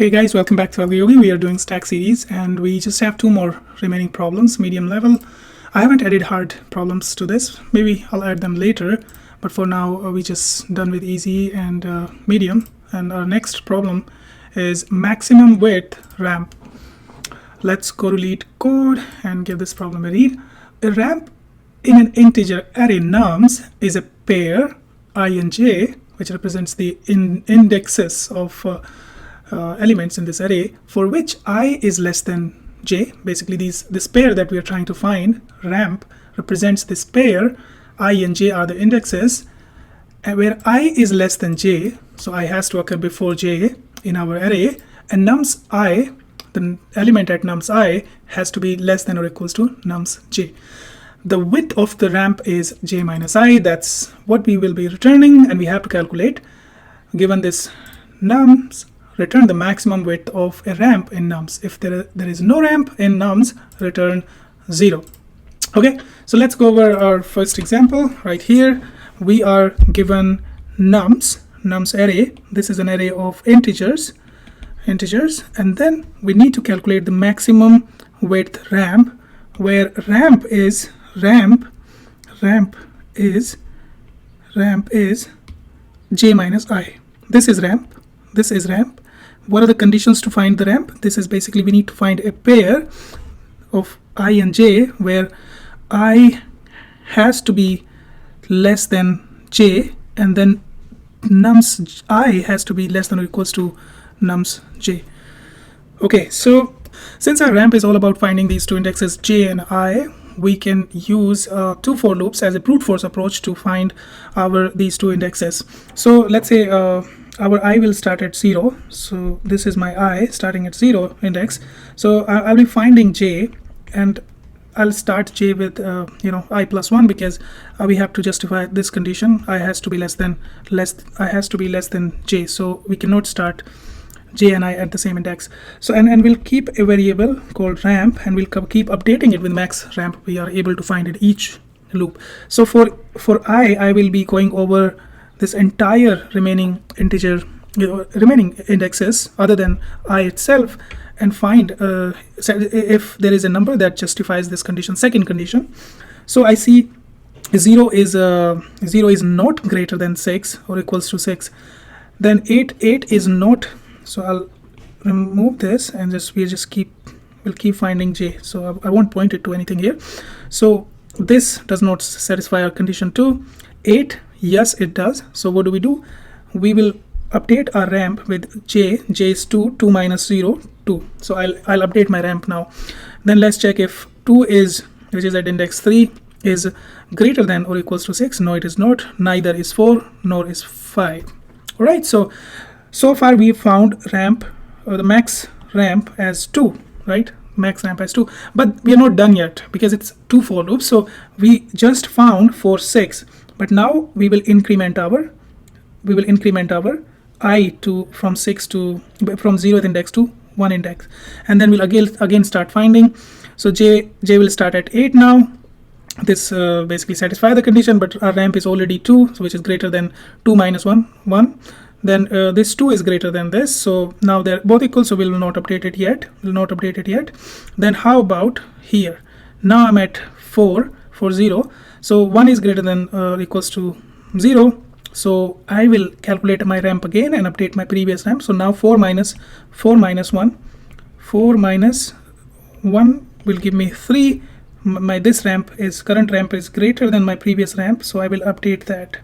Hey guys, welcome back to AlgoYogi. We are doing stack series and we just have two more remaining problems, medium level. I haven't added hard problems to this. Maybe I'll add them later, but for now we just done with easy and medium. And our next problem is maximum width ramp. Let's go to LeetCode and give this problem a read. A ramp in an integer array nums is a pair I and j, which represents the indexes of elements in this array, for which I is less than j. Basically this pair that we are trying to find, ramp, represents this pair. I and j are the indexes, and where I is less than j, so I has to occur before j in our array, and nums I, the element at nums I, has to be less than or equals to nums j. The width of the ramp is j minus I. That's what we will be returning, and we have to calculate, given this nums, return the maximum width of a ramp in nums. If there is no ramp in nums, return 0. Okay, so let's go over our first example. Right here we are given nums array. This is an array of integers, and then we need to calculate the maximum width ramp, where ramp is j minus I. This is ramp. What are the conditions to find the ramp? This is basically we need to find a pair of I and j where I has to be less than j, and then nums I has to be less than or equals to nums j. Okay, so since our ramp is all about finding these two indexes j and I, we can use two for loops as a brute force approach to find these two indexes. So let's say our I will start at 0. So this is my I starting at 0 index. So I'll be finding j, and I'll start j with I plus 1, because we have to justify this condition. I has to be less than j. So we cannot start j and I at the same index. So and we'll keep a variable called ramp, and we'll keep updating it with max ramp we are able to find in each loop. So for I will be going over this entire remaining integer, remaining indexes other than I itself, and find if there is a number that justifies this condition, second condition. So I see 0 is not greater than 6 or equals to 6. Then 8 is not. So I'll remove this and we'll keep finding j. So I won't point it to anything here. So this does not satisfy our condition 2. 8, yes it does. So what do? We will update our ramp with j is 2 minus 0, 2. So I'll update my ramp now. Then let's check if 2 is, which is at index 3, is greater than or equals to 6. No, it is not. Neither is 4, nor is 5. All right, so far we found ramp, or the max ramp as 2, right? Max ramp as 2, but we are not done yet because it's 2 for loops. So we just found for 6, but now we will increment our I to from 0th index to 1 index, and then we'll again start finding. So j will start at 8 now. This basically satisfies the condition, but our ramp is already 2, so which is greater than 2 minus 1. Then this 2 is greater than this, so now they're both equal, so we will not update it yet. Then how about here? Now I'm at 4 for 0, so 1 is greater than or equals to 0. So I will calculate my ramp again and update my previous ramp. So now 4 minus 1 will give me 3. This current ramp is greater than my previous ramp, so I will update that.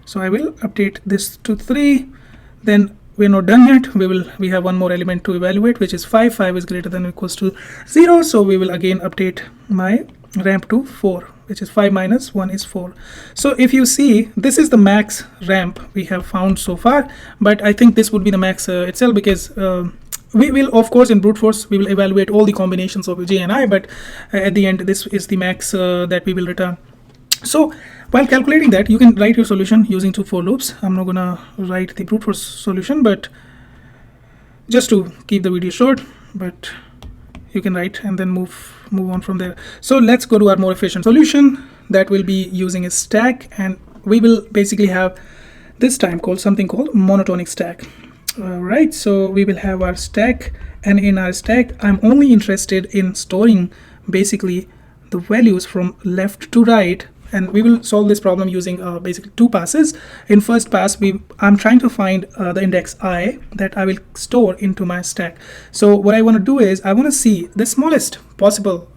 So I will update this to 3. Then we're not done yet. We have one more element to evaluate, which is 5. 5 is greater than or equals to 0. So we will again update my ramp to 4, which is 5 minus 1 is 4. So if you see, this is the max ramp we have found so far, but I think this would be the max itself, because we will, of course, in brute force we will evaluate all the combinations of j and I, but at the end this is the max that we will return. So while calculating that, you can write your solution using 2 for loops. I'm not gonna write the brute force solution, but just to keep the video short, but you can write and then move on from there. So let's go to our more efficient solution that will be using a stack, and we will basically have this time something called monotonic stack. Right, so we will have our stack, and in our stack I'm only interested in storing basically the values from left to right, and we will solve this problem using basically two passes. In first pass I'm trying to find the index I that I will store into my stack. So what I want to do is I want to see the smallest possible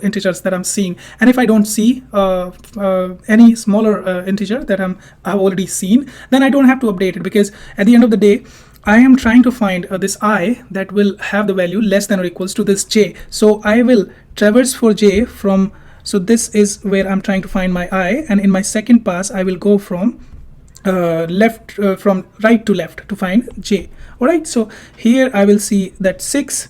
integers that I'm seeing, and if I don't see any smaller integer that I've already seen, then I don't have to update it, because at the end of the day I am trying to find this I that will have the value less than or equals to this j. So I will traverse for j from, so this is where I'm trying to find my I, and in my second pass I will go from from right to left to find j. All right, so here I will see that 6,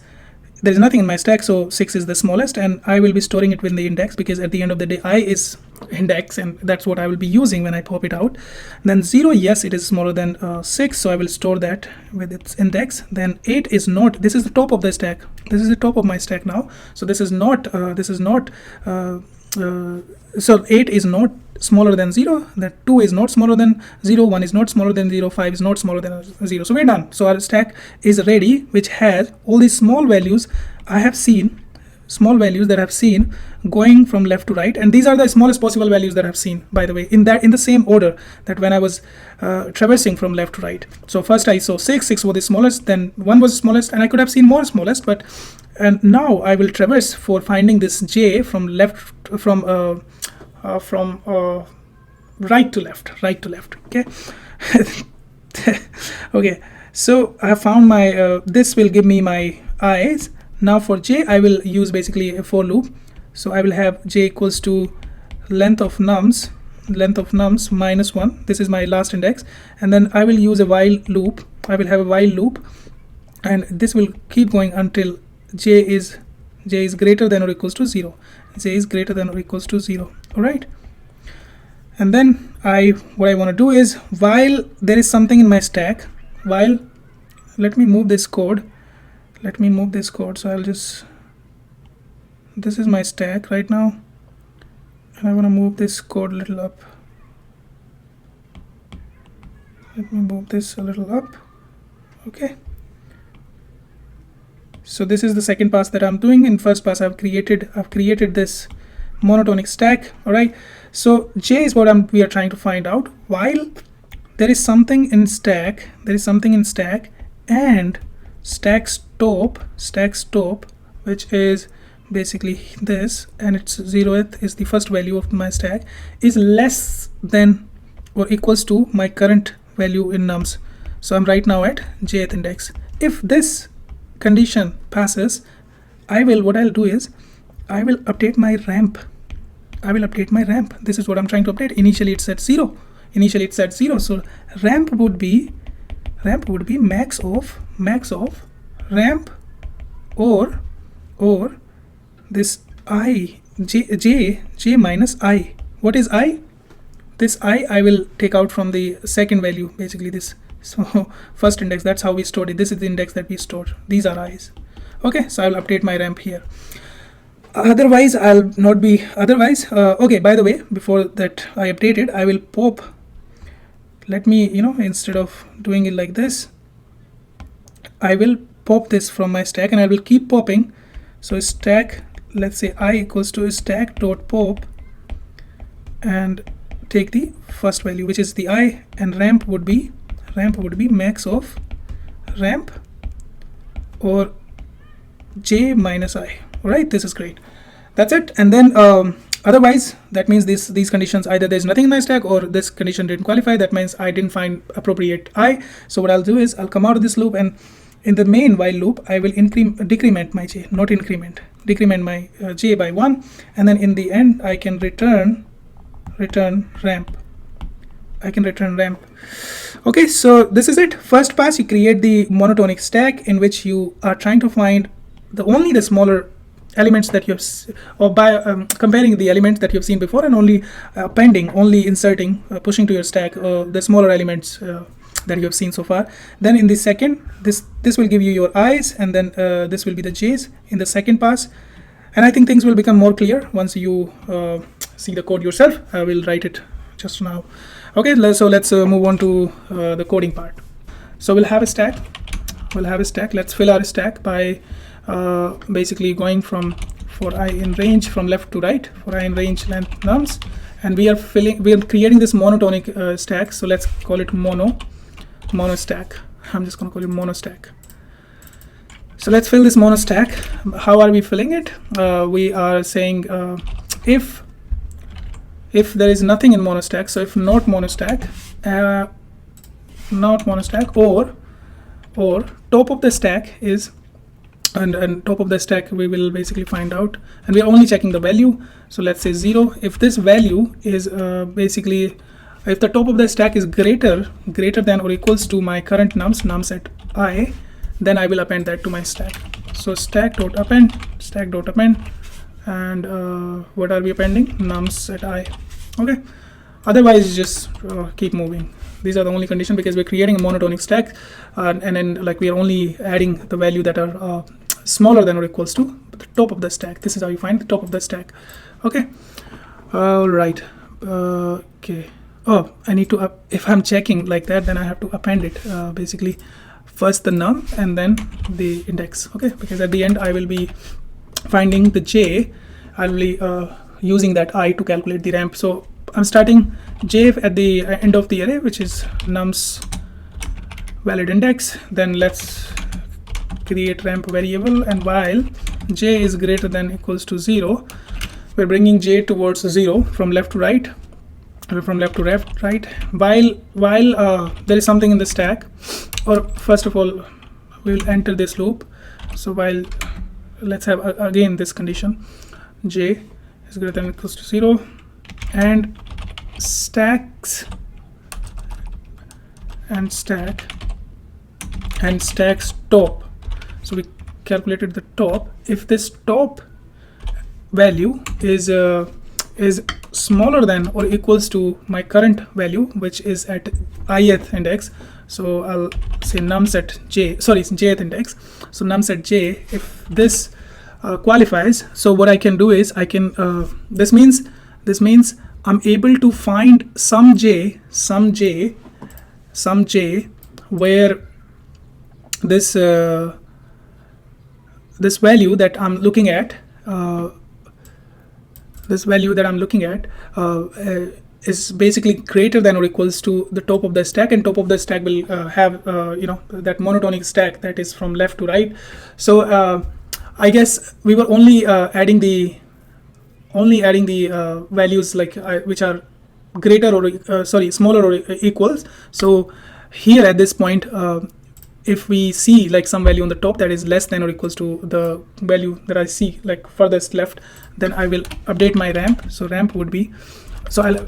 there is nothing in my stack, so 6 is the smallest, and I will be storing it within the index, because at the end of the day I is index, and that's what I will be using when I pop it out. Then 0, yes, it is smaller than 6, so I will store that with its index. Then 8 is not, this is the top of the stack, this is the top of my stack now, so this is not so 8 is not smaller than 0, that 2 is not smaller than 0, 1 is not smaller than 0, 5 is not smaller than 0. So we're done. So our stack is ready, which has all these small values I have seen, small values that I've seen going from left to right, and these are the smallest possible values that I've seen, by the way, in the same order that when I was traversing from left to right. So first I saw 6 was the smallest, then 1 was the smallest, and I could have seen more smallest, but and now I will traverse for finding this j from left, from right to left. Okay. Okay, so I have found my this will give me my i's. Now for j I will use basically a for loop. So I will have j equals to length of nums minus 1. This is my last index, and then I will use a while loop. I will have a while loop, and this will keep going until j is greater than or equals to 0. J is greater than or equals to 0. All right, and then what I want to do is, while there is something in my stack, let me move this code. So I'll just, this is my stack right now, and I want to move this code a little up. Let me move this a little up. Okay, so this is the second pass that I'm doing. In first pass I've created this monotonic stack. All right, so j is what we are trying to find out. While there is something in stack, and stack stop, which is basically this, and its 0th is the first value of my stack, is less than or equals to my current value in nums. So I'm right now at jth index. If this condition passes, what I'll do is I will update my ramp. This is what I'm trying to update. Initially it's at 0. So ramp would be max of ramp or this j minus I. What is I? This I will take out from the second value, basically this. So first index, that's how we stored it. This is the index that we stored. These are i's. Okay, so I'll update my ramp here. Otherwise I'll not be okay, by the way, before that I update it, I will pop, let me, instead of doing it like this, I will pop this from my stack, and I will keep popping. So stack, let's say I equals to stack dot pop, and take the first value, which is the I, and ramp would be max of ramp or j minus I. All right, this is great. That's it. And then otherwise, that means these conditions, either there's nothing in my stack or this condition didn't qualify. That means I didn't find appropriate I. So what I'll do is I'll come out of this loop, and in the main while loop I will decrement my j, not increment, decrement my j by 1, and then in the end I can return ramp. Okay, so this is it. First pass, you create the monotonic stack in which you are trying to find only the smaller elements that you have, or by comparing the elements that you have seen before, and only only inserting, pushing to your stack the smaller elements that you have seen so far. Then in the second, this will give you your i's, and then this will be the j's in the second pass. And I think things will become more clear once you see the code yourself. I will write it just now. Okay, so let's move on to the coding part. So we'll have a stack. Let's fill our stack by basically going from for I in range from left to right, for I in range length nums, and we are creating this monotonic stack. So let's call it mono stack. I'm just going to call it mono stack. So let's fill this mono stack. How are we filling it? We are saying if there is nothing in mono stack, so if not mono stack, or top of the stack is, and top of the stack we will basically find out, and we are only checking the value. So let's say 0. If this value is basically, if the top of the stack is greater than or equals to my current nums at I, then I will append that to my stack. So stack.append, and what are we appending? Nums at I. Okay, otherwise just keep moving. These are the only conditions, because we're creating a monotonic stack, and then like we are only adding the value that are smaller than or equals to the top of the stack. This is how you find the top of the stack. Okay, all right. Okay. Oh, I need to if I'm checking like that, then I have to append it basically first the num and then the index. Okay, because at the end I will be finding the j. I will be using that I to calculate the ramp. So I'm starting j at the end of the array, which is nums valid index. Then let's create ramp variable, and while j is greater than equals to 0, we're bringing j towards 0 from left to right, while there is something in the stack. Or first of all, we'll enter this loop. So while, let's have again this condition, j is greater than equals to 0, and stacks top. So we calculated the top. If this top value is smaller than or equals to my current value, which is at ith index, so I'll say nums at jth index. So nums at j, if this qualifies, so what I can do is I can this means I'm able to find some j where this this value that I'm looking at is basically greater than or equals to the top of the stack, and top of the stack will have that monotonic stack that is from left to right. So I guess we were only adding the values like which are greater or smaller or equals. So here at this point, if we see like some value on the top that is less than or equals to the value that I see like furthest left, then I will update my ramp. So ramp would be, so I'll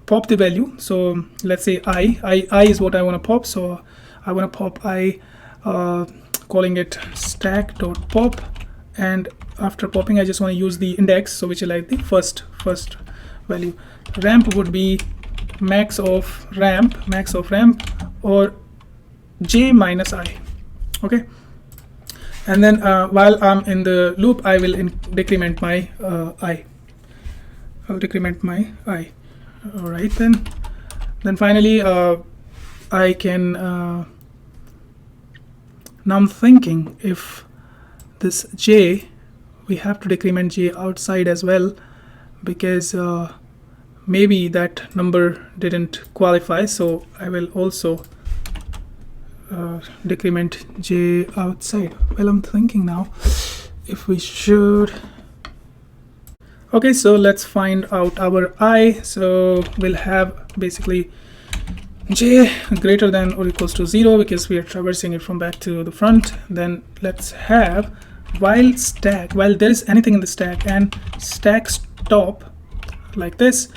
pop the value. So let's say I is what I want to pop. So I want to pop I, calling it stack.pop, and after popping I just want to use the index, so which is like the first value. Ramp would be max of ramp or j minus I. Okay, and then while I'm in the loop, I will decrement my I. I'll decrement my I. All right, then finally I can now I'm thinking if this j, we have to decrement j outside as well, because maybe that number didn't qualify. So I will also decrement j outside. Well, I'm thinking now if we should. Okay, so let's find out our I. So we'll have basically j greater than or equals to 0, because we are traversing it from back to the front. Then let's have while there is anything in the stack, and stack top like this,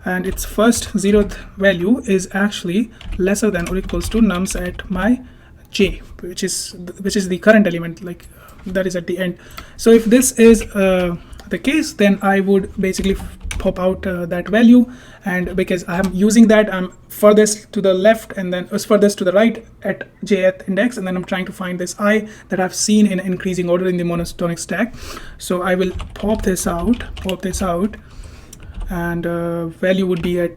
and its first 0th value is actually lesser than or equals to nums at my j, which is the current element, like that is at the end. So if this is the case, then I would basically pop out that value, and because I am using that, I'm furthest to the left and then furthest to the right at jth index, and then I'm trying to find this I that I've seen in increasing order in the monotonic stack. So I will pop this out, and value would be at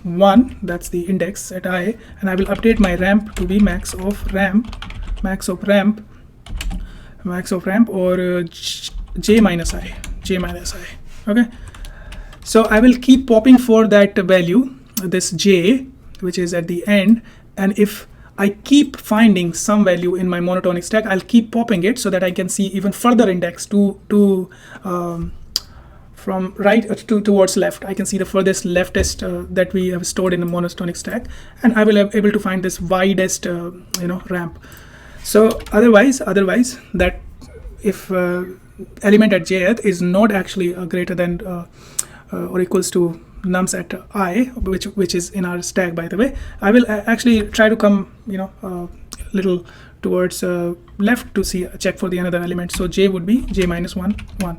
1, that's the index at I, and I will update my ramp to be max of ramp or j minus I. Okay, so I will keep popping for that value, this j, which is at the end, and if I keep finding some value in my monotonic stack, I'll keep popping it so that I can see even further index from right towards left. I can see the furthest leftist that we have stored in the monotonic stack, and I will be able to find this widest ramp. So otherwise that if element at jth is not actually greater than or equals to nums at I, which is in our stack, by the way, I will actually try to come little towards left to check for the another element. So j would be j minus 1 1.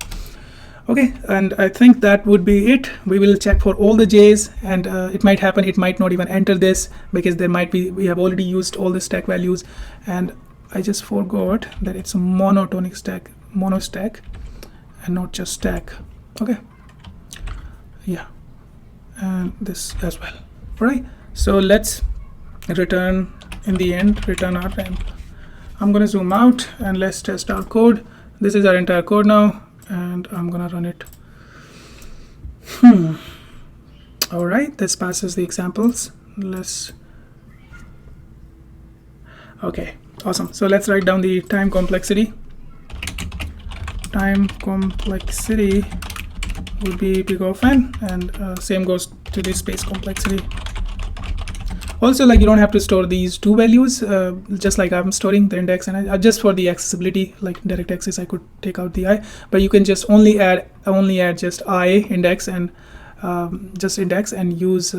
Okay, and I think that would be it. We will check for all the j's, and it might happen it might not even enter this, because there might be, we have already used all the stack values, and I just forgot that it's a monotonic stack, mono stack, and not just stack. Okay, yeah, and this as well. All right, so let's return our ramp. I'm going to zoom out and let's test our code. This is our entire code now, and I'm gonna run it. All right, this passes the examples. Okay, awesome. So let's write down the time complexity. Time complexity would be big of n, and same goes to the space complexity. Also, like, you don't have to store these two values, just like I'm storing the index, and just for the accessibility, like direct access, I could take out the I, but you can just only add just I index and just index, and use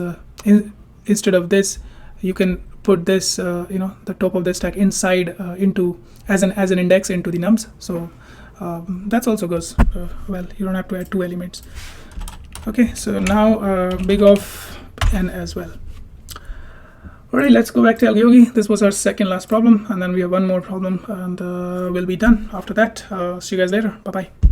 instead of this, you can put this the top of the stack inside into as an index into the nums. So that's also goes well. You don't have to add two elements. Okay, so now big of n as well. Alright, let's go back to AlgoYogi. This was our second last problem, and then we have one more problem, and we'll be done after that. See you guys later. Bye bye.